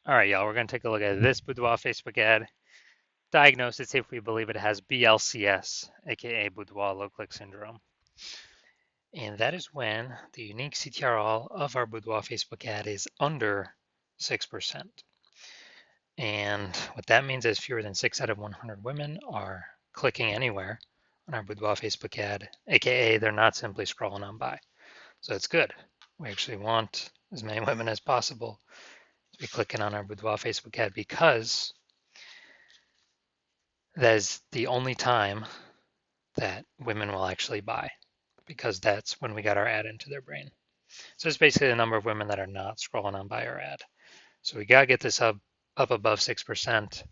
All right, y'all, we're going to take a look at this Boudoir Facebook ad. Diagnose it, see if we believe it has BLCS, aka Boudoir Low Click Syndrome. And that is when the unique CTRL of our Boudoir Facebook ad is under 6%. And what that means is fewer than 6 out of 100 women are clicking anywhere on our Boudoir Facebook ad, aka they're not simply scrolling on by. So it's good. We actually want as many women as possible to be clicking on our Boudoir Facebook ad because that is the only time that women will actually buy, because that's when we got our ad into their brain. So it's basically the number of women that are not scrolling on by our ad. So we got to get this up above 6%,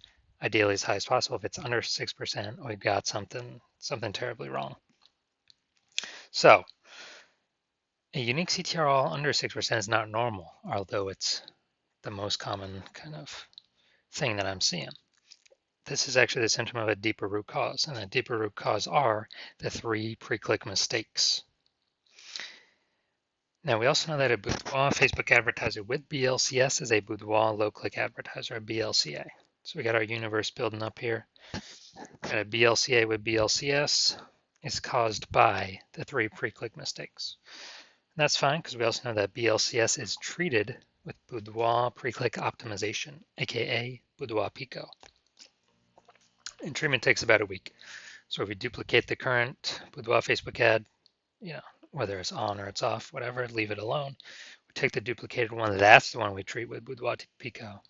ideally as high as possible. If it's under 6%, we've got something terribly wrong. So a unique CTRL under 6% is not normal, although it's the most common kind of thing that I'm seeing. This is actually the symptom of a deeper root cause, and the deeper root cause are the 3 pre-click mistakes. Now, we also know that a Boudoir Facebook advertiser with BLCS is a Boudoir low-click advertiser, a BLCA. So we got our universe building up here. Got a BLCA with BLCS is caused by the 3 pre-click mistakes. And that's fine because we also know that BLCS is treated with Boudoir pre-click optimization, aka Boudoir Pico. And treatment takes about a week. So if we duplicate the current Boudoir Facebook ad, whether it's on or it's off, whatever, leave it alone. We take the duplicated one, that's the one we treat with Boudoir Pico,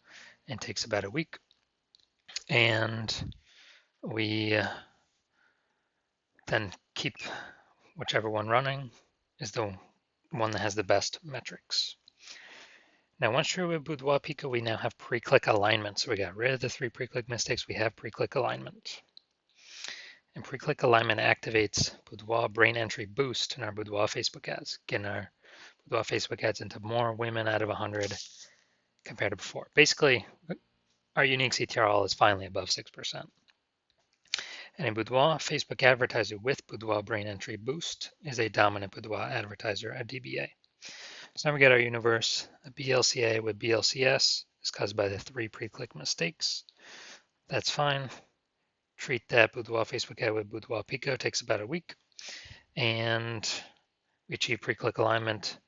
and it takes about a week. And we then keep whichever one running is the one that has the best metrics. Now, once treated with Boudoir Pico, we now have pre-click alignment. So we got rid of the 3 pre-click mistakes. We have pre-click alignment. And pre-click alignment activates Boudoir brain entry boost in our Boudoir Facebook ads, getting our Boudoir Facebook ads into more women out of 100 compared to before. Basically, our unique CTRL is finally above 6%. And a Boudoir Facebook advertiser with Boudoir brain entry boost is a dominant Boudoir advertiser, a DBA. So now we got our universe. A BLCA with BLCS is caused by the 3 pre-click mistakes. That's fine. Treat that Boudoir Facebook ad with Boudoir Pico, takes about a week. And we achieve pre-click alignment.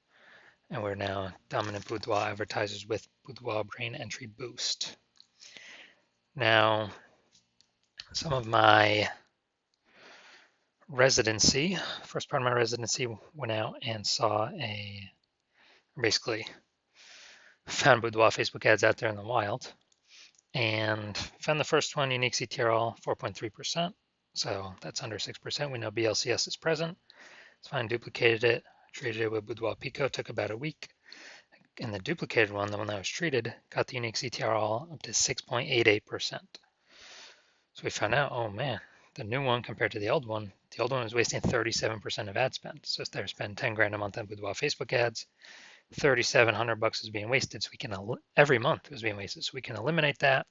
And we're now dominant Boudoir advertisers with Boudoir brain entry boost. Now, some of my residency, first part of my residency, went out and basically found Boudoir Facebook ads out there in the wild, and found the first one, unique CTRL 4.3%. So that's under 6%. We know BLCS is present. It's fine, duplicated it, treated it with Boudoir Pico, took about a week. And the duplicated one, the one that was treated, got the unique CTRL up to 6.88%. So we found out, oh man, the new one compared to the old one was wasting 37% of ad spend. So if they're spending 10 grand a month on Boudoir Facebook ads, $3,700 is being wasted. So we can, every month it was being wasted. So we can eliminate that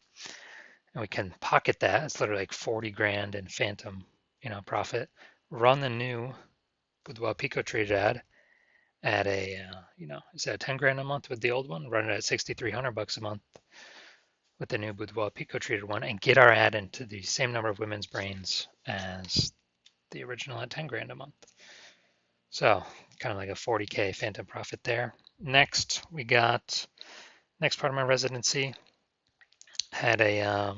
and we can pocket that. It's literally like 40 grand in phantom, profit. Run the new Boudoir Pico treated ad at instead of 10 grand a month with the old one, run it at $6,300 a month with the new Boudoir Pico treated one, and get our ad into the same number of women's brains as the original at 10 grand a month. So kind of like a 40K phantom profit there. Next, we got, next part of my residency, had a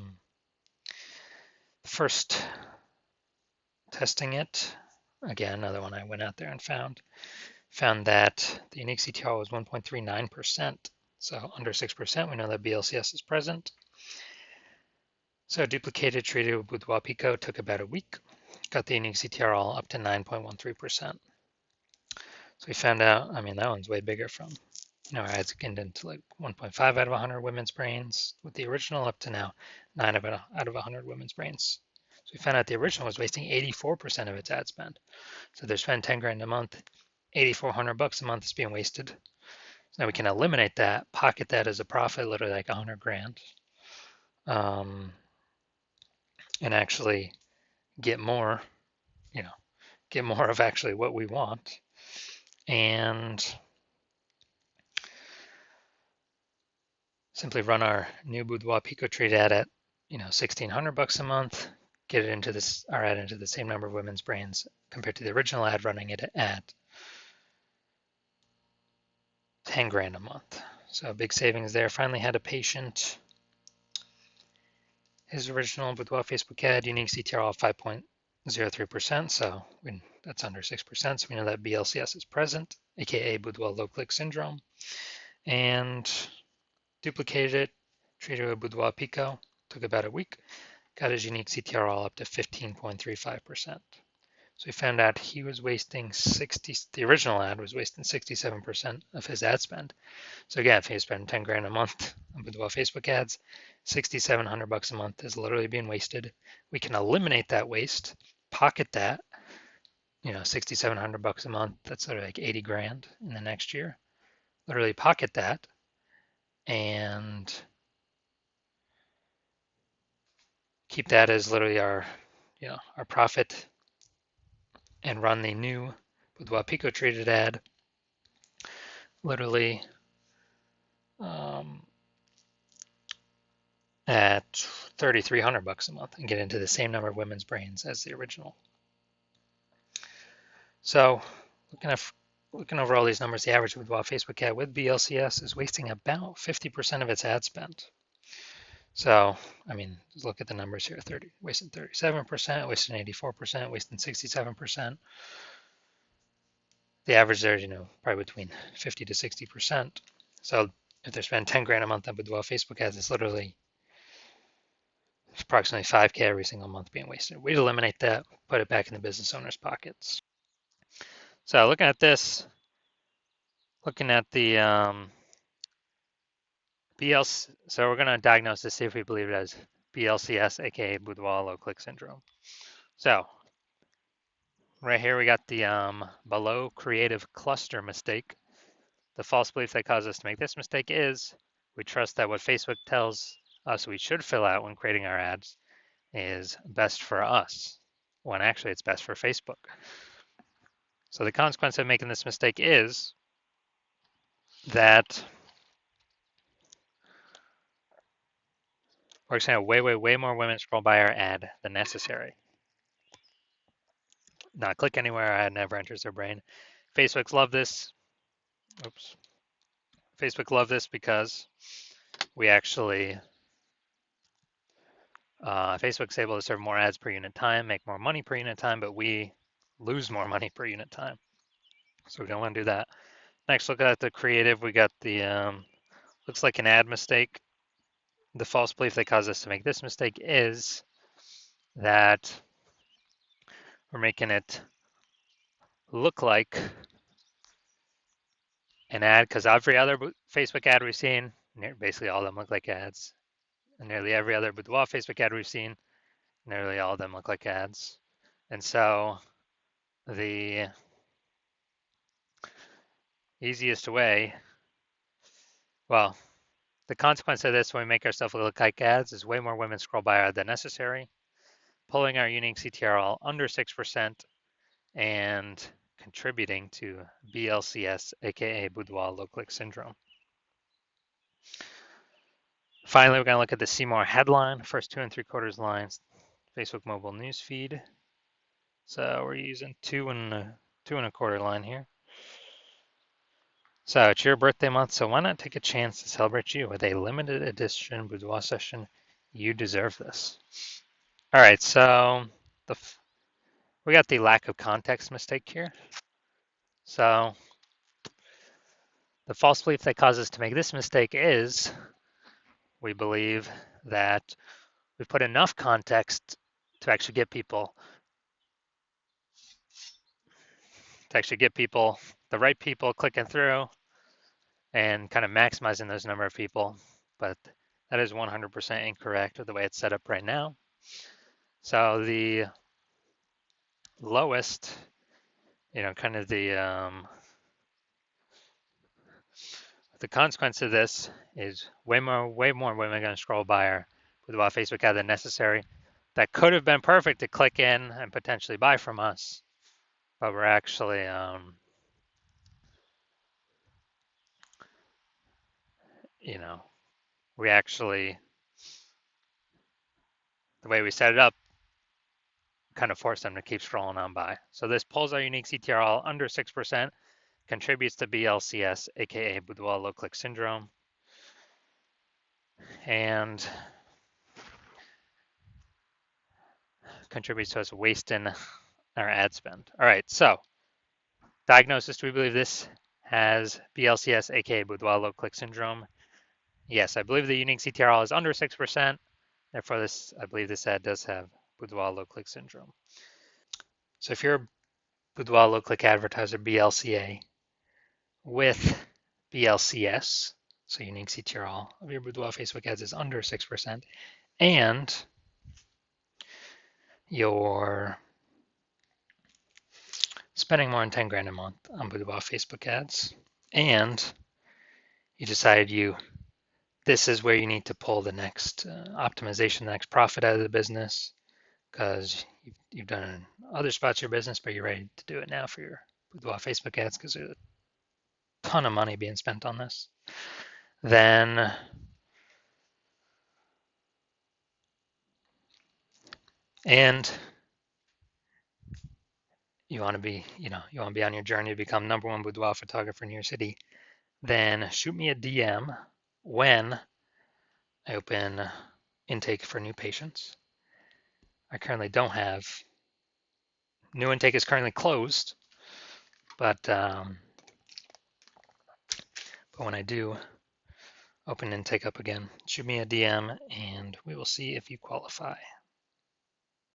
first testing it. Again, another one I went out there and found that the unique CTR was 1.39%. So under 6%, we know that BLCS is present. So duplicated, treated with Boudoir Pico, took about a week. Got the unique CTRL up to 9.13%. So we found out, that one's way bigger from, our ads get into like 1.5 out of 100 women's brains with the original, up to now 9 out of 100 women's brains. So we found out the original was wasting 84% of its ad spend. So they're spending 10 grand a month, $8,400 a month is being wasted. So now we can eliminate that, pocket that as a profit, literally like 100 grand, and actually get more, get more of actually what we want. And simply run our new Boudoir Pico Trade ad at, $1,600 a month, get it into our ad into the same number of women's brains compared to the original ad running it at 10 grand a month. So big savings there. Finally had a patient. His original Boudoir Facebook ad, unique CTR of 5.03%, so that's under 6%, so we know that BLCS is present, aka Boudoir low click syndrome, and duplicated it, treated with Boudoir Pico, took about a week, got his unique CTR all up to 15.35%. So we found out he was wasting the original ad was wasting 67% of his ad spend. So again, if he spent 10 grand a month on Boudoir Facebook ads, $6,700 a month is literally being wasted. We can eliminate that waste, pocket that, $6,700 a month. That's sort of like 80 grand in the next year. Literally pocket that and keep that as literally our profit, and run the new Boudoir Pico traded ad literally at $3,300 a month and get into the same number of women's brains as the original. So looking over all these numbers, the average Boudoir Facebook ad with BLCS is wasting about 50% of its ad spend. So, just look at the numbers here, wasting 37%, wasting 84%, wasting 67%. The average there is, probably between 50 to 60%. So if they're spending 10 grand a month on Boudoir Facebook ads, it's literally approximately 5K every single month being wasted. We'd eliminate that, put it back in the business owner's pockets. So looking at this, looking at the BLC, so we're going to diagnose this, see if we believe it as BLCS, aka Boudoir low click syndrome. So right here we got the below creative cluster mistake. The false belief that caused us to make this mistake is we trust that what Facebook tells us we should fill out when creating our ads is best for us, when actually it's best for Facebook. So the consequence of making this mistake is that we're going to have way more women scroll by our ad than necessary. Not click anywhere, our ad never enters their brain. Facebook's love this. Oops. Facebook love this because we actually, Facebook's able to serve more ads per unit time, make more money per unit time, but we lose more money per unit time. So we don't want to do that. Next, look at the creative. We got the, looks like an ad mistake. The false belief that caused us to make this mistake is that we're making it look like an ad, because every other Facebook ad we've seen, basically all of them look like ads. And nearly every other Boudoir Facebook ad we've seen, nearly all of them look like ads. And so the easiest way, well, the consequence of this when we make ourselves look like ads is way more women scroll by ad than necessary, pulling our unique CTRL under 6% and contributing to BLCS, aka Boudoir low click syndrome. Finally, we're going to look at the see more headline, first 2 3/4 lines, Facebook mobile news feed. So we're using 2 1/4 line here. So it's your birthday month, so why not take a chance to celebrate you with a limited edition Boudoir session? You deserve this. All right, so we got the lack of context mistake here. So the false belief that causes us to make this mistake is we believe that we put enough context to actually get people, the right people clicking through and kind of maximizing those number of people. But that is 100% incorrect with the way it's set up right now. So the lowest, kind of the consequence of this is way more women are going to scroll by our Boudoir Facebook ad than necessary. That could have been perfect to click in and potentially buy from us, but we're actually, we actually, the way we set it up, kind of force them to keep scrolling on by. So this pulls our unique CTRL under 6%, contributes to BLCS, aka Boudoir low click syndrome, and contributes to us wasting our ad spend. All right, so diagnosis, do we believe this has BLCS, aka Boudoir low click syndrome? Yes, I believe the unique CTRL is under 6%. Therefore, I believe this ad does have Boudoir low click syndrome. So if you're a Boudoir low click advertiser, BLCA, with BLCS, so unique CTRL of your Boudoir Facebook ads is under 6%, and you're spending more than 10 grand a month on Boudoir Facebook ads, and you decided this is where you need to pull the next optimization, the next profit out of the business, because you've done it in other spots of your business, but you're ready to do it now for your Boudoir Facebook ads because there's a ton of money being spent on this. Then and you want to be, on your journey to become #1 boudoir photographer in your city, then shoot me a DM when I open intake for new patients. I currently don't have, new intake is currently closed, but when I do open intake up again, shoot me a DM and we will see if you qualify.